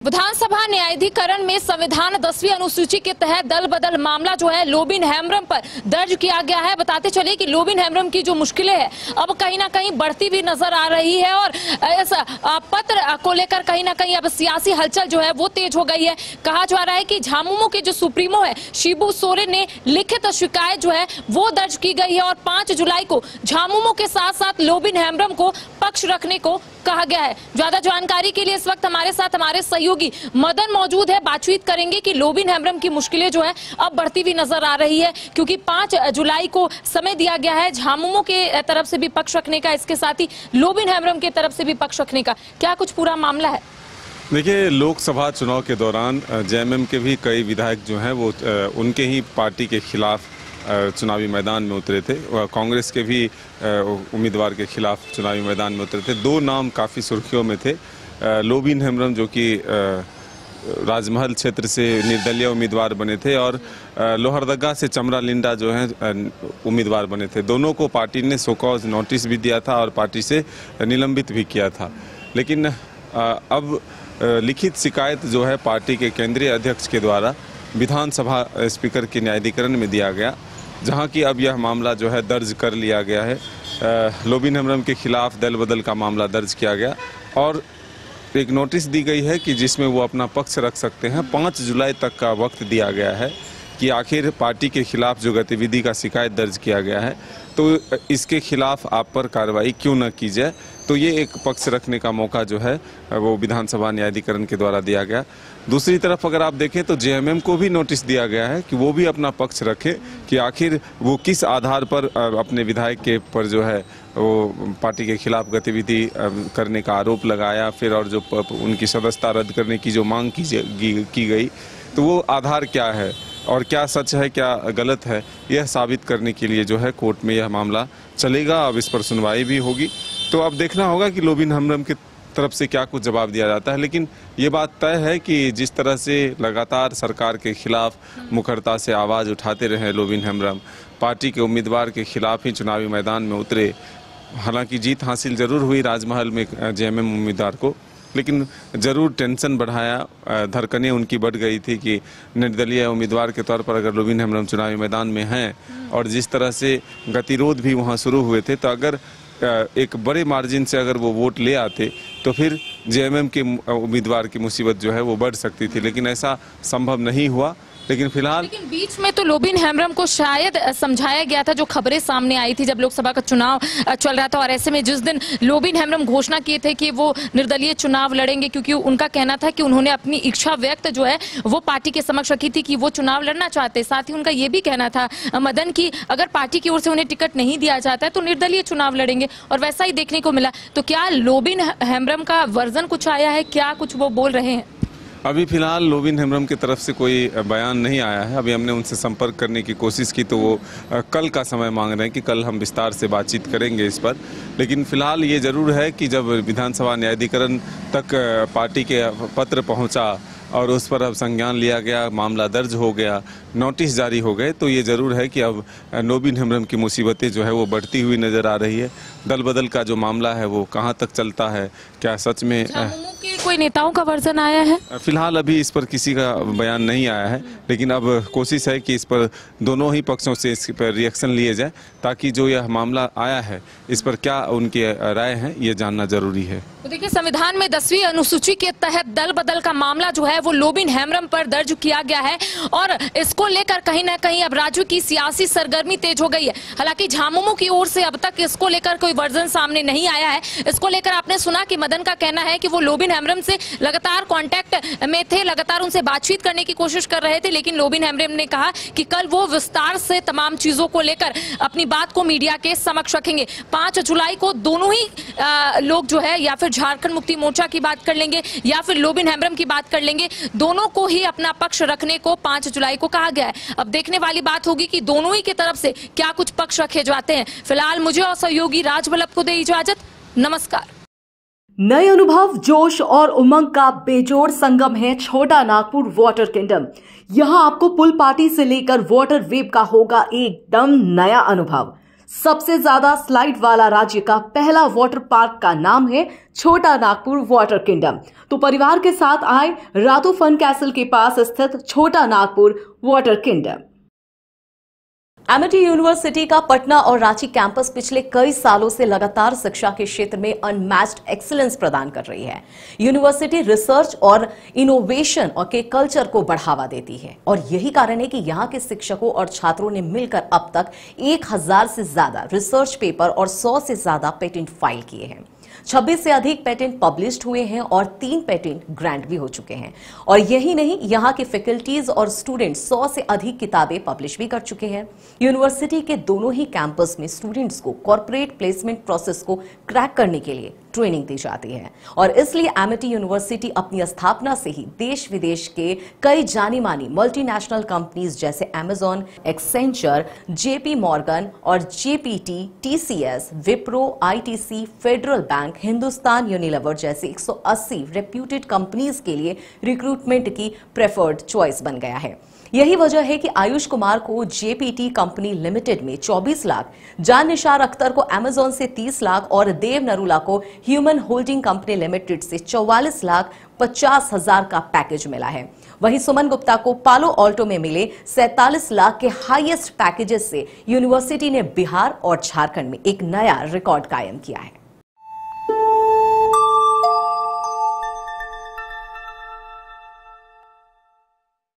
विधानसभा न्यायाधिकरण में संविधान 10वीं अनुसूची के तहत दल बदल मामला जो है लोबिन हेम्ब्रम पर दर्ज किया गया है। बताते चले कि लोबिन हेम्ब्रम की जो मुश्किलें हैं अब कहीं ना कहीं बढ़ती हुई नजर आ रही है और इस पत्र को लेकर कहीं ना कहीं अब सियासी हलचल जो है वो तेज हो गई है। कहा जा रहा है कि झामुमो के जो सुप्रीमो है शिबू सोरेन ने लिखित शिकायत जो है वो दर्ज की गई है और 5 जुलाई को झामुमो के साथ साथ लोबिन हेम्ब्रम को पक्ष रखने को कहा गया है। ज्यादा जानकारी के लिए इस वक्त हमारे साथ हमारे सहयोगी मदन मौजूद है। बातचीत करेंगे कि लोबिन हेम्ब्रम की मुश्किलें जो है अब बढ़ती हुई नजर आ रही है क्योंकि 5 जुलाई को समय दिया गया है झामुमो के तरफ से भी पक्ष रखने का, इसके साथ ही लोबिन हेम्ब्रम के तरफ से भी पक्ष रखने का। क्या कुछ पूरा मामला है? देखिए, लोकसभा चुनाव के दौरान जेएमएम के भी कई विधायक जो हैं वो उनके ही पार्टी के खिलाफ चुनावी मैदान में उतरे थे। कांग्रेस के भी उम्मीदवार के खिलाफ चुनावी मैदान में उतरे थे। 2 नाम काफ़ी सुर्खियों में थे। लोबिन हेम्ब्रम जो कि राजमहल क्षेत्र से निर्दलीय उम्मीदवार बने थे और लोहरदगा से चमरा लिंडा जो हैं उम्मीदवार बने थे। दोनों को पार्टी ने सो कॉज नोटिस भी दिया था और पार्टी से निलंबित भी किया था। लेकिन अब लिखित शिकायत जो है पार्टी के केंद्रीय अध्यक्ष के द्वारा विधानसभा स्पीकर के न्यायाधिकरण में दिया गया, जहां की अब यह मामला जो है दर्ज कर लिया गया है। लोबिन हेम्ब्रम के खिलाफ दल बदल का मामला दर्ज किया गया और एक नोटिस दी गई है कि जिसमें वो अपना पक्ष रख सकते हैं। 5 जुलाई तक का वक्त दिया गया है कि आखिर पार्टी के खिलाफ जो गतिविधि का शिकायत दर्ज किया गया है तो इसके खिलाफ आप पर कार्रवाई क्यों न की जाए। तो ये एक पक्ष रखने का मौका जो है वो विधानसभा न्यायाधिकरण के द्वारा दिया गया। दूसरी तरफ अगर आप देखें तो जेएमएम को भी नोटिस दिया गया है कि वो भी अपना पक्ष रखे कि आखिर वो किस आधार पर अपने विधायक के पर जो है वो पार्टी के खिलाफ गतिविधि करने का आरोप लगाया, फिर और जो उनकी सदस्यता रद्द करने की जो मांग की गई तो वो आधार क्या है और क्या सच है क्या गलत है, यह साबित करने के लिए जो है कोर्ट में यह मामला चलेगा। अब इस पर सुनवाई भी होगी। तो अब देखना होगा कि लोबिन हेम्ब्रम की तरफ से क्या कुछ जवाब दिया जाता है। लेकिन ये बात तय है कि जिस तरह से लगातार सरकार के खिलाफ मुखरता से आवाज़ उठाते रहे लोबिन हेम्ब्रम, पार्टी के उम्मीदवार के खिलाफ ही चुनावी मैदान में उतरे। हालांकि जीत हासिल जरूर हुई राजमहल में जेएमएम उम्मीदवार को, लेकिन ज़रूर टेंशन बढ़ाया, धड़कनें उनकी बढ़ गई थी कि निर्दलीय उम्मीदवार के तौर पर अगर लोबिन हेम्ब्रम चुनावी मैदान में हैं और जिस तरह से गतिरोध भी वहाँ शुरू हुए थे, तो अगर एक बड़े मार्जिन से अगर वो वोट ले आते तो फिर जेएमएम के उम्मीदवार की मुसीबत जो है वो बढ़ सकती थी। लेकिन ऐसा संभव नहीं हुआ। लेकिन बीच में तो लोबिन हेम्ब्रम को शायद समझाया गया था, जो खबरें सामने आई थी जब लोकसभा का चुनाव चल रहा था और ऐसे में जिस दिन लोबिन हेम्ब्रम घोषणा किए थे कि वो निर्दलीय चुनाव लड़ेंगे, क्योंकि उनका कहना था कि उन्होंने अपनी इच्छा व्यक्त जो है वो पार्टी के समक्ष रखी थी कि वो चुनाव लड़ना चाहते। साथ ही उनका ये भी कहना था मदन की अगर पार्टी की ओर से उन्हें टिकट नहीं दिया जाता है तो निर्दलीय चुनाव लड़ेंगे और वैसा ही देखने को मिला। तो क्या लोबिन हेम्ब्रम का वर्जन कुछ आया है, क्या कुछ वो बोल रहे हैं? अभी फिलहाल लोबिन हेम्ब्रम की तरफ से कोई बयान नहीं आया है। अभी हमने उनसे संपर्क करने की कोशिश की तो वो कल का समय मांग रहे हैं कि कल हम विस्तार से बातचीत करेंगे इस पर। लेकिन फिलहाल ये ज़रूर है कि जब विधानसभा न्यायाधिकरण तक पार्टी के पत्र पहुंचा और उस पर अब संज्ञान लिया गया, मामला दर्ज हो गया, नोटिस जारी हो गए, तो ये ज़रूर है कि अब लोबिन हेम्ब्रम की मुसीबतें जो है वो बढ़ती हुई नज़र आ रही है। दल बदल का जो मामला है वो कहाँ तक चलता है, क्या सच में कोई नेताओं का वर्जन आया है? फिलहाल अभी इस पर किसी का बयान नहीं आया है, लेकिन अब कोशिश है कि इस पर दोनों ही पक्षों से इस पर रिएक्शन लिए जाए ताकि जो यह मामला आया है इस पर क्या उनकी राय है ये जानना जरूरी है। तो देखिए, संविधान में 10वीं अनुसूची के तहत दल बदल का मामला जो है वो लोबिन हेम्ब्रम पर दर्ज किया गया है और इसको लेकर कहीं ना कहीं अब राज्य की सियासी सरगर्मी तेज हो गई है। हालांकि झामुमो की ओर से अब तक इसको लेकर कोई वर्जन सामने नहीं आया है। इसको लेकर आपने सुना कि मदन का कहना है कि वो लोबिन हेम्ब्रम से लगातार कांटेक्ट में थे, लगातार उनसे बातचीत करने की कोशिश कर रहे थे, लेकिन लोबिन हेम्ब्रम ने कहा कि कल वो विस्तार से तमाम चीजों को लेकर अपनी बात को मीडिया के समक्ष रखेंगे। 5 जुलाई को दोनों ही लोग जो है या फिर झारखंड मुक्ति मोर्चा की बात कर लेंगे या फिर लोबिन हेम्ब्रम की बात कर लेंगे, दोनों को ही अपना पक्ष रखने को 5 जुलाई को कहा गया है। अब देखने वाली बात होगी कि दोनों ही की तरफ से क्या कुछ पक्ष रखे जाते हैं। फिलहाल मुझे और सहयोगी राजवल्लभ को दे इजाजत। नमस्कार। नए अनुभव, जोश और उमंग का बेजोड़ संगम है छोटा नागपुर वाटर किंगडम। यहां आपको पुल पार्टी से लेकर वाटर वेव का होगा एकदम नया अनुभव। सबसे ज्यादा स्लाइड वाला राज्य का पहला वाटर पार्क का नाम है छोटा नागपुर वाटर किंगडम। तो परिवार के साथ आए रातो फन कैसल के पास स्थित छोटा Nagpur water kingdom. Amity university का पटना और रांची कैंपस पिछले कई सालों से लगातार शिक्षा के क्षेत्र में अनमैच्ड एक्सीलेंस प्रदान कर रही है। यूनिवर्सिटी रिसर्च और इनोवेशन और के कल्चर को बढ़ावा देती है और यही कारण है कि यहाँ के शिक्षकों और छात्रों ने मिलकर अब तक 1000 से ज्यादा रिसर्च पेपर और 100 से ज्यादा पेटेंट फाइल किए हैं। 26 से अधिक पेटेंट पब्लिश्ड हुए हैं और 3 पेटेंट ग्रांट भी हो चुके हैं। और यही नहीं, यहाँ के फैकल्टीज और स्टूडेंट 100 से अधिक किताबें पब्लिश भी कर चुके हैं। यूनिवर्सिटी के दोनों ही कैंपस में स्टूडेंट्स को कॉर्पोरेट प्लेसमेंट प्रोसेस को क्रैक करने के लिए ट्रेनिंग दी जाती है और इसलिए एमिटी यूनिवर्सिटी अपनी स्थापना से ही देश विदेश के कई जानी मानी मल्टीनेशनल कंपनीज जैसे अमेजॉन, एक्सेंचर, जेपी मॉर्गन और GPT, TCS, Wipro, ITC, federal bank, Hindustan Unilever जैसे 180 रेप्यूटेड कंपनीज के लिए रिक्रूटमेंट की प्रेफर्ड चॉइस बन गया है। यही वजह है कि आयुष कुमार को जेपीटी कंपनी लिमिटेड में 24 लाख, जान निसार अख्तर को अमेजॉन से 30 लाख और देव नरूला को ह्यूमन होल्डिंग कंपनी लिमिटेड से 44 लाख 50 हजार का पैकेज मिला है। वहीं सुमन गुप्ता को पालो ऑल्टो में मिले 47 लाख के हाईएस्ट पैकेजेस से यूनिवर्सिटी ने बिहार और झारखंड में एक नया रिकॉर्ड कायम किया है।